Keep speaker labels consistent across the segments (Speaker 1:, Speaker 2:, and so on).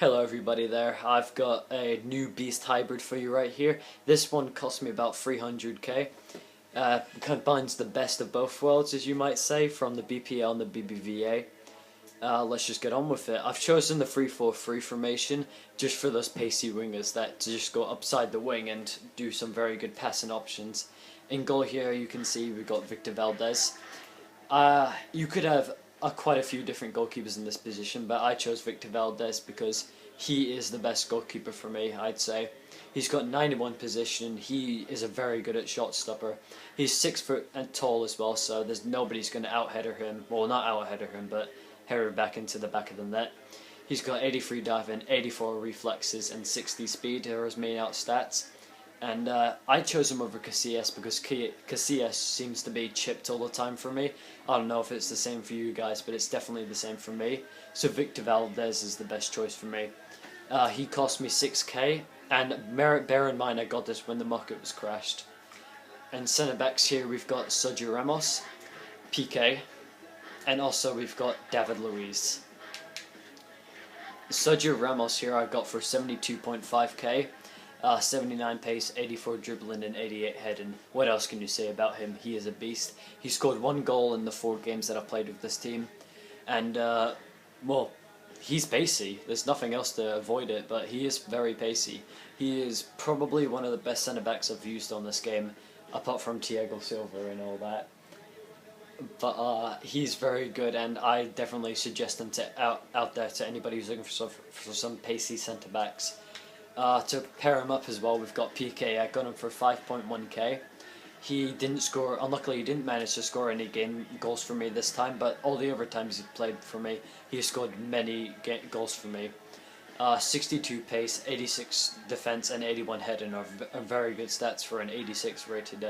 Speaker 1: Hello everybody there, I've got a new beast hybrid for you right here. This one cost me about 300k. Combines the best of both worlds, as you might say, from the BPL and the BBVA. Let's just get on with it. I've chosen the 3-4-3 formation just for those pacey wingers that just go upside the wing and do some very good passing options. In goal here you can see we've got Victor Valdez. You could have quite a few different goalkeepers in this position, but I chose Victor Valdez because he is the best goalkeeper for me, I'd say. He's got 91 position, he is a very good at shot stopper. He's 6 foot and tall as well, so there's nobody's going to out-header him. Well, not out-header him, but header back into the back of the net. He's got 83 diving, 84 reflexes, and 60 speed are his main out stats. And I chose him over Casillas because Casillas seems to be chipped all the time for me. I don't know if it's the same for you guys, but it's definitely the same for me. So Victor Valdez is the best choice for me. He cost me 6k, and bear in mind I got this when the market was crashed. And centre backs here we've got Sergio Ramos, PK, and also we've got David Luiz. Sergio Ramos here I got for 72.5k. 79 pace, 84 dribbling, and 88 heading. What else can you say about him? He is a beast. He scored 1 goal in the 4 games that I've played with this team. And, well, he's pacey. There's nothing else to avoid it, but he is very pacey. He is probably one of the best centre-backs I've used on this game, apart from Thiago Silva and all that. But he's very good, and I definitely suggest him to out there to anybody who's looking for some pacey centre-backs. To pair him up as well, we've got PK. I got him for 5.1k. He didn't score, unluckily he didn't manage to score any game goals for me this time, but all the other times he played for me, he scored many goals for me. 62 pace, 86 defense, and 81 heading are very good stats for an 86 rated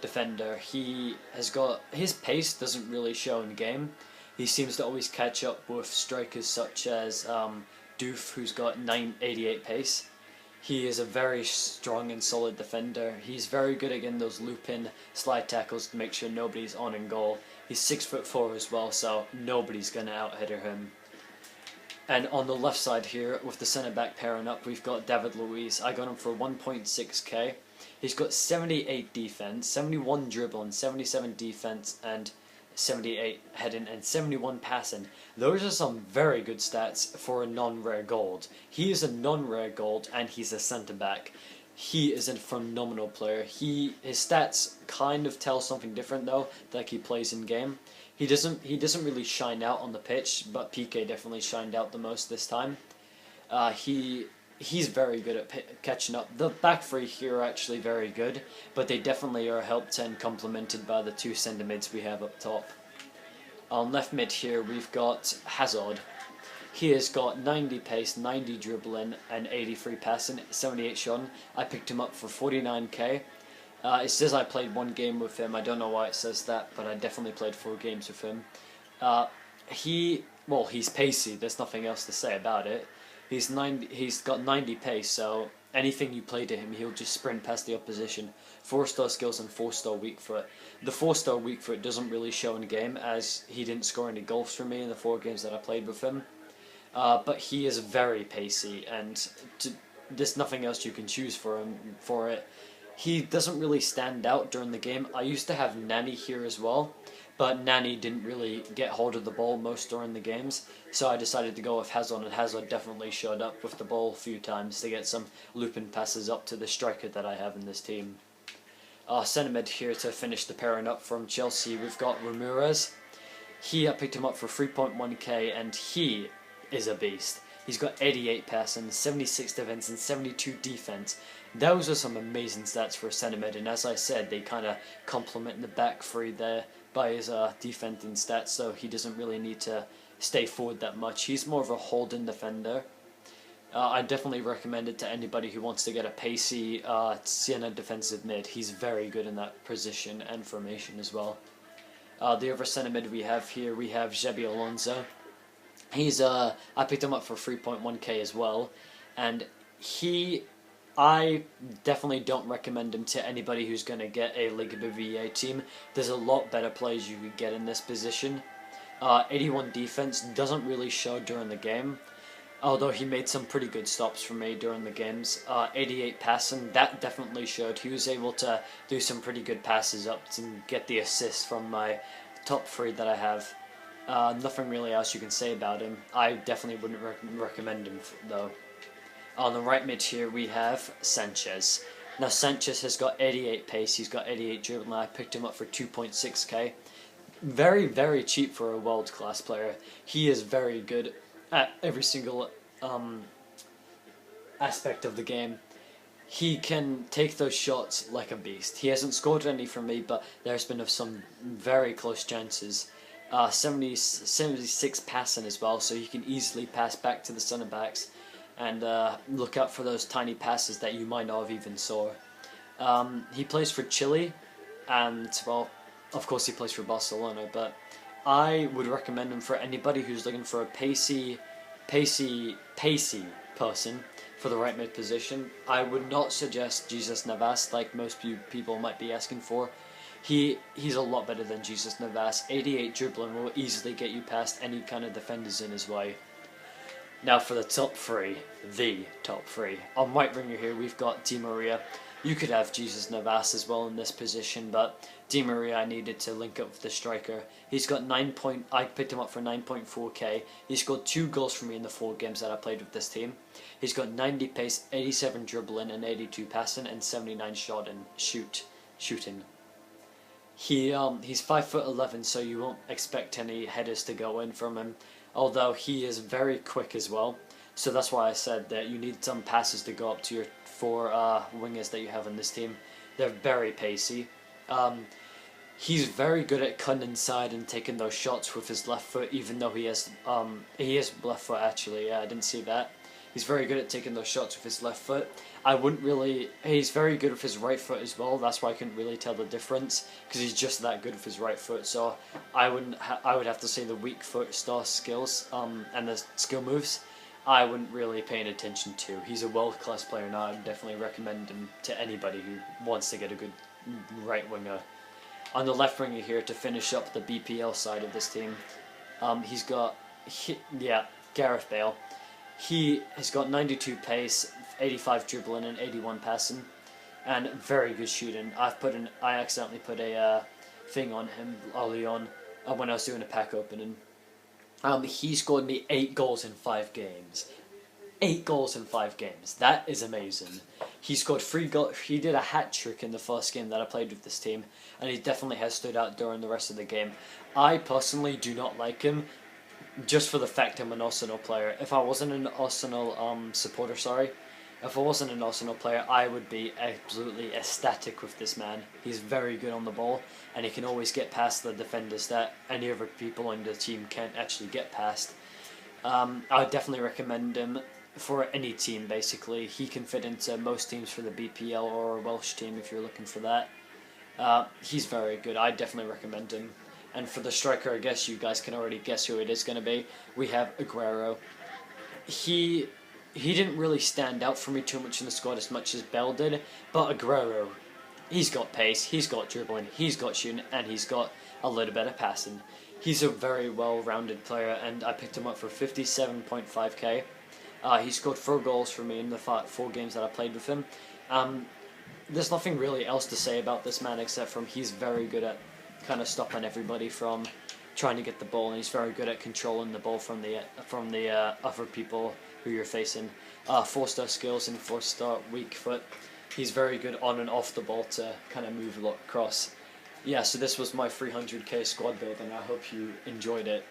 Speaker 1: defender. He has got, his pace doesn't really show in game. He seems to always catch up with strikers such as Doof, who's got 88 pace. He is a very strong and solid defender. He's very good at getting those loop-in slide tackles to make sure nobody's on in goal. He's 6'4" as well, so nobody's going to out-header him. And on the left side here, with the centre-back pairing up, we've got David Luiz. I got him for 1.6k. He's got 78 defense, 71 dribbling, 77 defense, and 78 heading, and 71 passing. Those are some very good stats for a non-rare gold. He is a non-rare gold, and he's a centre-back. He is a phenomenal player. His stats kind of tell something different though, like he plays in game. He doesn't really shine out on the pitch, but PK definitely shined out the most this time. He's very good at catching up. The back three here are actually very good, but they definitely are helped and complemented by the 2 centre mids we have up top. On left mid here we've got Hazard. He has got 90 pace, 90 dribbling, and 83 passing, 78 shot. I picked him up for 49k. It says I played 1 game with him. I don't know why it says that, but I definitely played 4 games with him. He's pacey. There's nothing else to say about it. He's got 90 pace, so anything you play to him, he'll just sprint past the opposition. 4-star skills and 4-star weak foot. The 4-star weak foot doesn't really show in game, as he didn't score any goals for me in the 4 games that I played with him. But he is very pacey, and there's nothing else you can choose for him for it. He doesn't really stand out during the game. I used to have Nani here as well, but Nani didn't really get hold of the ball most during the games, so I decided to go with Hazard, and Hazard definitely showed up with the ball a few times to get some looping passes up to the striker that I have in this team. Centre mid here to finish the pairing up from Chelsea, we've got Ramirez. I picked him up for 3.1k, and he is a beast. He's got 88 passing, 76 defense, and 72 defense. Those are some amazing stats for a centre mid, and as I said, they kind of complement the back three there by his defending stats, so he doesn't really need to stay forward that much. He's more of a holding defender. I definitely recommend it to anybody who wants to get a pacey Sienna defensive mid. He's very good in that position and formation as well. The other centre mid we have here, we have Xabi Alonso. I picked him up for 3.1k as well, and I definitely don't recommend him to anybody who's going to get a Liga BBVA team. There's a lot better players you could get in this position. 81 defense doesn't really show during the game. Although he made some pretty good stops for me during the games. 88 passing, that definitely showed. He was able to do some pretty good passes up and get the assist from my top three that I have. Nothing really else you can say about him. I definitely wouldn't recommend him though. On the right mid here we have Sanchez. Now Sanchez has got 88 pace, he's got 88 dribbling. I picked him up for 2.6k. Very, very cheap for a world class player. He is very good at every single aspect of the game. He can take those shots like a beast. He hasn't scored any from me, but there's been some very close chances. 76 passing as well, so he can easily pass back to the centre backs and look out for those tiny passes that you might not have even saw. He plays for Chile, and well, of course he plays for Barcelona, but I would recommend him for anybody who's looking for a pacey person for the right mid position. I would not suggest Jesus Navas like most people might be asking for. He's a lot better than Jesus Navas. 88 dribbling will easily get you past any kind of defenders in his way. Now for the top three. On right winger here we've got Di Maria. You could have Jesus Navas as well in this position, but Di Maria I needed to link up with the striker. He's got I picked him up for 9.4k. He scored 2 goals for me in the 4 games that I played with this team. He's got 90 pace, 87 dribbling, and 82 passing, and 79 shooting. He's 5'11", so you won't expect any headers to go in from him. Although he is very quick as well, so that's why I said that you need some passes to go up to your 4 wingers that you have in this team. They're very pacey. He's very good at cutting inside and taking those shots with his left foot, even though he has left foot actually. Yeah, I didn't see that. He's very good at taking those shots with his left foot. He's very good with his right foot as well. That's why I couldn't really tell the difference, because he's just that good with his right foot. So I would have to say the weak foot star skills and the skill moves I wouldn't really pay any attention to. He's a world class player, and I would definitely recommend him to anybody who wants to get a good right winger. On the left winger here to finish up the BPL side of this team, he's got Gareth Bale. He has got 92 pace, 85 dribbling, and 81 passing, and very good shooting. I accidentally put a thing on him early on when I was doing a pack opening. He scored me 8 goals in 5 games. 8 goals in 5 games. That is amazing. He scored 3 goals. He did a hat trick in the first game that I played with this team, and he definitely has stood out during the rest of the game. I personally do not like him, just for the fact I'm an Arsenal player. If I wasn't an Arsenal supporter, if I wasn't an Arsenal player, I would be absolutely ecstatic with this man. He's very good on the ball, and he can always get past the defenders that any other people on the team can't actually get past. I would definitely recommend him for any team, basically. He can fit into most teams for the BPL or a Welsh team if you're looking for that. He's very good. I definitely recommend him. And for the striker, I guess you guys can already guess who it is going to be. We have Aguero. He didn't really stand out for me too much in the squad as much as Bell did, but Aguero, he's got pace, he's got dribbling, he's got shooting, and he's got a little bit of passing. He's a very well-rounded player, and I picked him up for 57.5k. He scored 4 goals for me in the 4 games that I played with him. There's nothing really else to say about this man except from he's very good at kind of stopping everybody from trying to get the ball, and he's very good at controlling the ball from the other people who you're facing. 4-star skills and 4-star weak foot. He's very good on and off the ball to kind of move across. Yeah, so this was my 300k squad build, and I hope you enjoyed it.